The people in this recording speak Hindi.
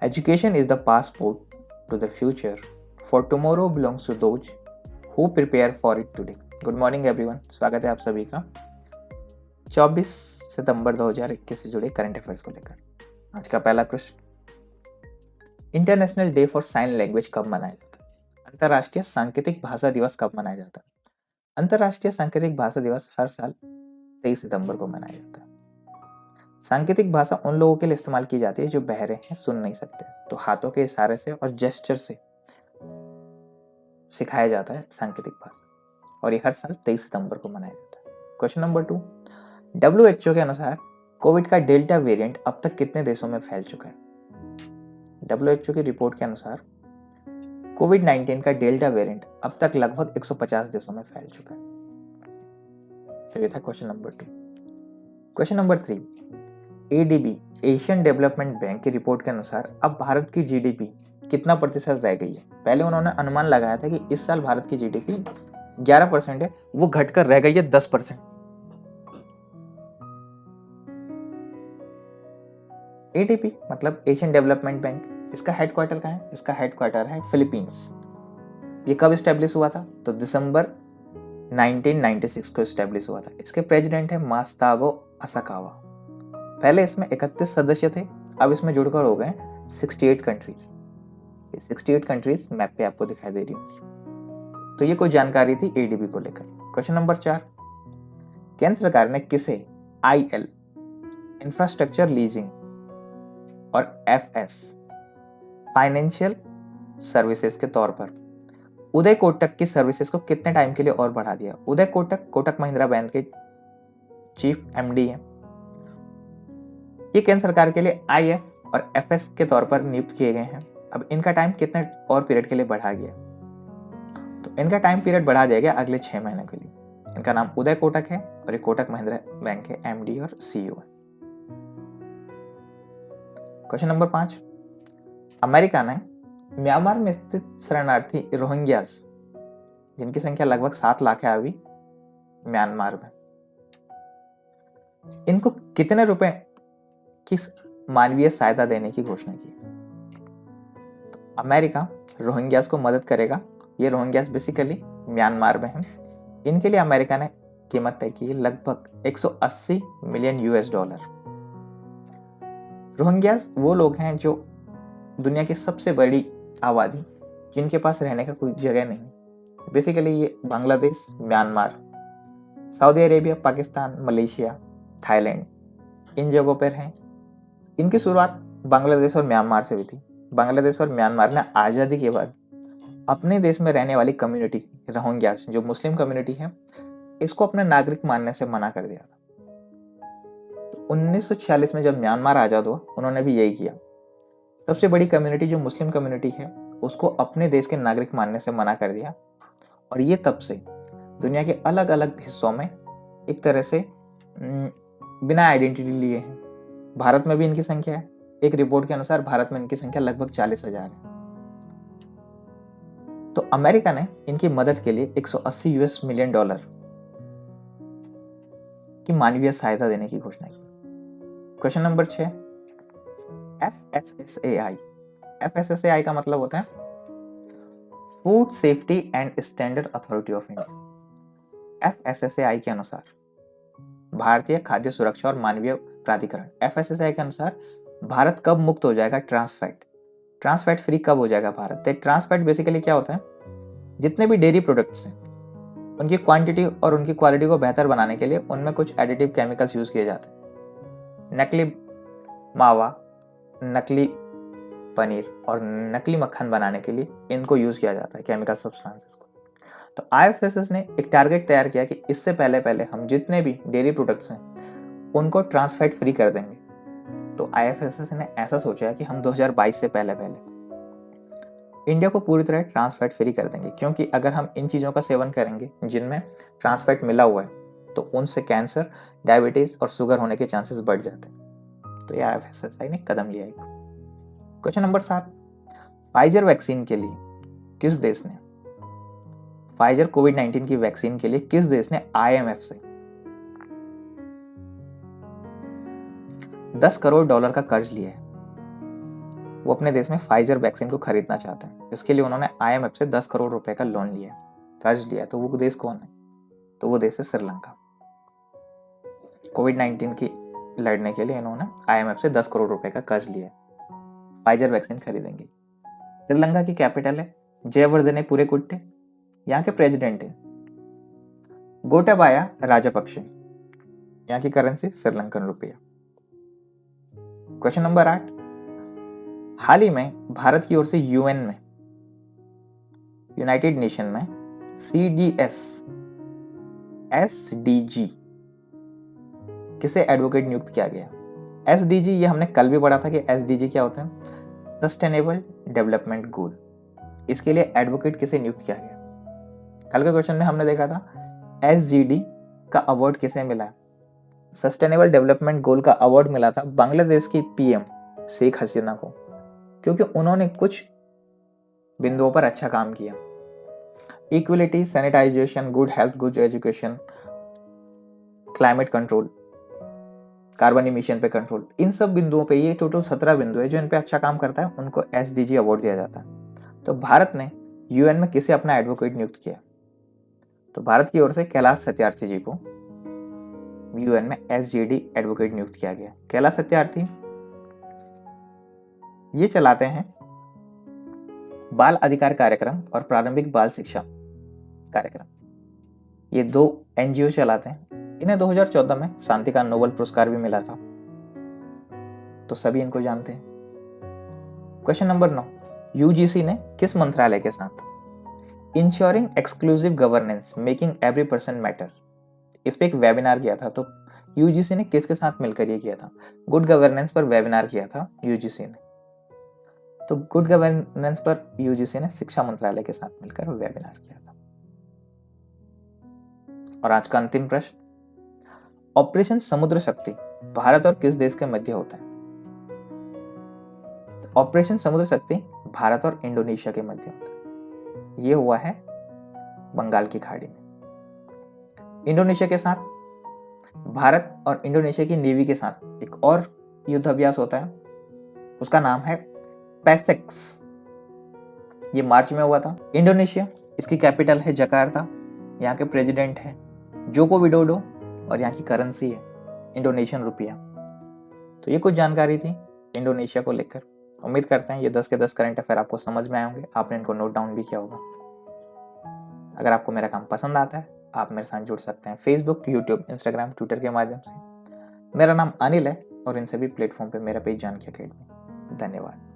Education is the passport to the future, for tomorrow belongs to those who prepare for it today. Good morning everyone, स्वागत है आप सभी का 24 सितंबर 2021 से जुड़े करंट अफेयर्स को लेकर। आज का पहला question, international day for sign language कब मनाया जाता है? अंतर्राष्ट्रीय सांकेतिक भाषा दिवस कब मनाया जाता है? अंतर्राष्ट्रीय सांकेतिक भाषा दिवस हर साल 23 सितंबर को मनाया जाता है। सांकेतिक भाषा उन लोगों के लिए इस्तेमाल की जाती है जो बहरे हैं, सुन नहीं सकते, तो हाथों के इशारे से और जेस्चर से सिखाया जाता है सांकेतिक भाषा, और ये हर साल 23 सितंबर को मनाया जाता है। क्वेश्चन नंबर 2, WHO के अनुसार कोविड का डेल्टा वेरिएंट अब तक कितने देशों में फैल चुका है? WHO की रिपोर्ट के अनुसार कोविड-19 का डेल्टा वेरिएंट अब तक लगभग 150 देशों में फैल चुका है। तो ये था question number 2। Question number 3, ADB Asian development bank की रिपोर्ट के अनुसार अब भारत की GDP कितना प्रतिशत रह गई है? पहले उन्होंने अनुमान लगाया था कि इस साल भारत की GDP 11% है, वो घटकर रह गई है 10%। ADB मतलब एशियन डेवलपमेंट बैंक, इसका हेडक्वार्टर कहाँ है? इसका हेडक्वार्टर है फिलीपींस। ये कब स्टैब्लिश हुआ था? तो दिसंबर 1996 को स्टैब्लिश हुआ था। इसके प्रेसिडेंट है मास्तागो असाकावा। पहले इसमें 31 सदस्य थे, अब इसमें जुड़कर हो गए 68 कंट्रीज। ये 68 कंट्रीज मैप पे आपको दिखाई दे रही हूँ। तो ये कोई जानकारी थी ADB को लेकर। क्वेश्चन नंबर 4, केंद्र सरकार ने किसे IL इंफ्रास्ट्रक्चर लीजिंग और FS फाइनेंशियल सर्विसेज के तौर पर उदय कोटक की सर्विसेज को कितने टाइम के लिए और बढ़ा दिया? उदय कोटक कोटक महिंद्रा बैंक के चीफ MD हैं। ये केंद्र सरकार के लिए IF और FS के तौर पर नियुक्त किए गए हैं। अब इनका टाइम कितने और पीरियड के लिए बढ़ा गया? तो इनका टाइम पीरियड बढ़ा दिया गया अगले 6 महीने के लिए। इनका नाम उदय कोटक है और ये कोटक महिंद्रा बैंक के MD और CEO है। क्वेश्चन नंबर 5, अमेरिका ने म्यांमार में स्थित शरणार्थी रोहिंग्यास, जिनकी संख्या लगभग 7 लाख है अभी म्यांमार में, इनको कितने रुपए की मानवीय सहायता देने की घोषणा की? तो अमेरिका रोहिंग्यास को मदद करेगा। ये रोहिंग्यास बेसिकली म्यांमार में हैं। इनके लिए अमेरिका ने कीमत तय की लगभग 180 मिलियन $। रोहिंग्यास वो लोग हैं जो दुनिया की सबसे बड़ी आबादी, जिनके पास रहने का कोई जगह नहीं। बेसिकली ये Bangladesh, Myanmar, Saudi Arabia, Pakistan, Malaysia, Thailand, इन जगहों पर हैं। इनकी शुरुआत बांग्लादेश और म्यांमार से हुई थी। बांग्लादेश और म्यांमार ने आज़ादी के बाद अपने देश में रहने वाली कम्युनिटी रोहिंग्यास, जो मुस्लिम कम्युनिटी है, इसको अपने नागरिक मानने से मना कर दिया था। तो 1946 में जब म्यांमार आज़ाद हुआ, उन्होंने भी यही किया। सबसे बड़ी कम्युनिटी जो मुस्लिम कम्युनिटी है, उसको अपने देश के नागरिक मानने से मना कर दिया। और ये तब से दुनिया के अलग अलग हिस्सों में एक तरह से बिना आइडेंटिटी लिए हैं। भारत में भी इनकी संख्या है। एक रिपोर्ट के अनुसार भारत में इनकी संख्या लगभग 40,000 है। तो अमेरिका ने इनकी मदद के लिए $180 मिलियन की मानवीय सहायता देने की घोषणा की। Question number 6, FSSAI। FSSAI का मतलब होता है food safety and standard authority of India. FSSAI के अनुसार भारतीय खाद्य सुरक्षा और मानवीय प्राधिकरण, FSSAI के अनुसार भारत कब मुक्त हो जाएगा ट्रांस फैट फ्री कब हो जाएगा भारत? ट्रांस फैट बेसिकली क्या होता है? जितने भी डेयरी प्रोडक्ट्स हैं, उनकी क्वांटिटी और उनकी क्वालिटी को बेहतर बनाने के लिए उनमें कुछ एडिटिव केमिकल्स यूज किए जाते हैं। नकली मावा, नकली पनीर और नकली मक्खन बनाने के लिए इनको यूज किया जाता है, केमिकल सब्सटेंसेस को। तो IFSS ने एक टारगेट तैयार किया कि इससे पहले हम जितने भी डेयरी प्रोडक्ट्स हैं उनको ट्रांस फैट फ्री कर देंगे। तो IFSS ने ऐसा सोचा कि हम 2022 से पहले इंडिया को पूरी तरह ट्रांस फैट फ्री कर देंगे, क्योंकि अगर हम इन चीज़ों का सेवन करेंगे जिनमें ट्रांस फैट मिला हुआ है, तो उनसे कैंसर, डायबिटीज और शुगर होने के चांसेस बढ़ जाते हैं। तो ये IFSSI ने कदम लिया एक। क्वेश्चन नंबर 7, फाइजर वैक्सीन के लिए किस देश ने फाइजर कोविड-19 की वैक्सीन के लिए किस देश ने IMF से $10 करोड़ का कर्ज लिया है? वो अपने देश में फाइजर वैक्सीन को खरीदना चाहते हैं। इसके लिए उन्होंने IMF से 10 करोड़ रुपए का लोन लिया, कर्ज लिया। तो वो देश कौन है? तो वो देश है श्रीलंका। कोविड-19 की लड़ने के लिए इन्होंने IMF से 10 करोड़ रुपए का कर्ज लिया, फाइजर वैक्सीन खरीदेंगे। श्रीलंका की कैपिटल है जयवर्धने पुरेकुट्टे। यहाँ के प्रेसिडेंट है गोटाबाया राजपक्षे। यहाँ की करेंसी श्रीलंकन रुपया। क्वेश्चन नंबर 8, हाल ही में भारत की ओर से UN में, यूनाइटेड नेशन में CDS SDG किसे एडवोकेट नियुक्त किया गया? SDG ये हमने कल भी पढ़ा था कि SDG क्या होता है, सस्टेनेबल डेवलपमेंट गोल। इसके लिए एडवोकेट किसे नियुक्त किया गया? कल के क्वेश्चन में हमने देखा था SGD का अवार्ड किसे मिला है? सस्टेनेबल डेवलपमेंट गोल का अवार्ड मिला था बांग्लादेश की PM शेख हसीना को, क्योंकि उन्होंने कुछ बिंदुओं पर अच्छा काम किया। Equality, sanitization, good health, good education, climate control, carbon emission पे कंट्रोल, इन सब बिंदुओं पे, ये टोटल 17 बिंदु है जो इन पे अच्छा काम करता है, उनको SDG अवार्ड दिया जाता है। तो भारत ने UN में किसे अपना एडवोकेट नियुक्त किया? तो भारत की ओर से कैलाश सत्यार्थी जी को UN में SGD एडवोकेट नियुक्त किया गया। कैलाश सत्यार्थी ये चलाते हैं बाल अधिकार कार्यक्रम और प्रारंभिक बाल शिक्षा कार्यक्रम। ये 2 NGO चलाते हैं। इन्हें 2014 में शांति का नोबेल पुरस्कार भी मिला था, तो सभी इनको जानते हैं। क्वेश्चन नंबर 9, UGC ने किस मंत्रालय के साथ ensuring exclusive governance making every person matter, इस पे एक वेबिनार किया था? तो UGC ने किसके साथ मिलकर ये किया था? गुड गवर्नेंस पर वेबिनार किया था UGC ने। तो गुड गवर्नेंस पर UGC ने शिक्षा मंत्रालय के साथ मिलकर वेबिनार किया था। और आज का अंतिम प्रश्न, ऑपरेशन समुद्र शक्ति भारत और किस देश के मध्य होता है? ऑपरेशन समुद्र शक्ति भारत और इंडोनेशिया के मध्य होता है। ये हुआ है बंगाल की खाड़ी में। इंडोनेशिया के साथ, भारत और इंडोनेशिया की नेवी के साथ एक और युद्ध अभ्यास होता है, उसका नाम है पैसेक्स। ये मार्च में हुआ था। इंडोनेशिया, इसकी कैपिटल है जकार्ता। यहाँ के प्रेसिडेंट है जोको विडोडो और यहाँ की करेंसी है इंडोनेशियन रुपया। तो ये कुछ जानकारी थी इंडोनेशिया को लेकर। उम्मीद करते हैं ये 10 के 10 करंट अफेयर आपको समझ में आए होंगे, आपने इनको नोट डाउन भी किया होगा। अगर आपको मेरा काम पसंद आता है, आप मेरे साथ जुड़ सकते हैं Facebook, YouTube, Instagram, Twitter के माध्यम से। मेरा नाम अनिल है और इन सभी प्लेटफॉर्म पे मेरा पेज जानकी अकेडमी। धन्यवाद।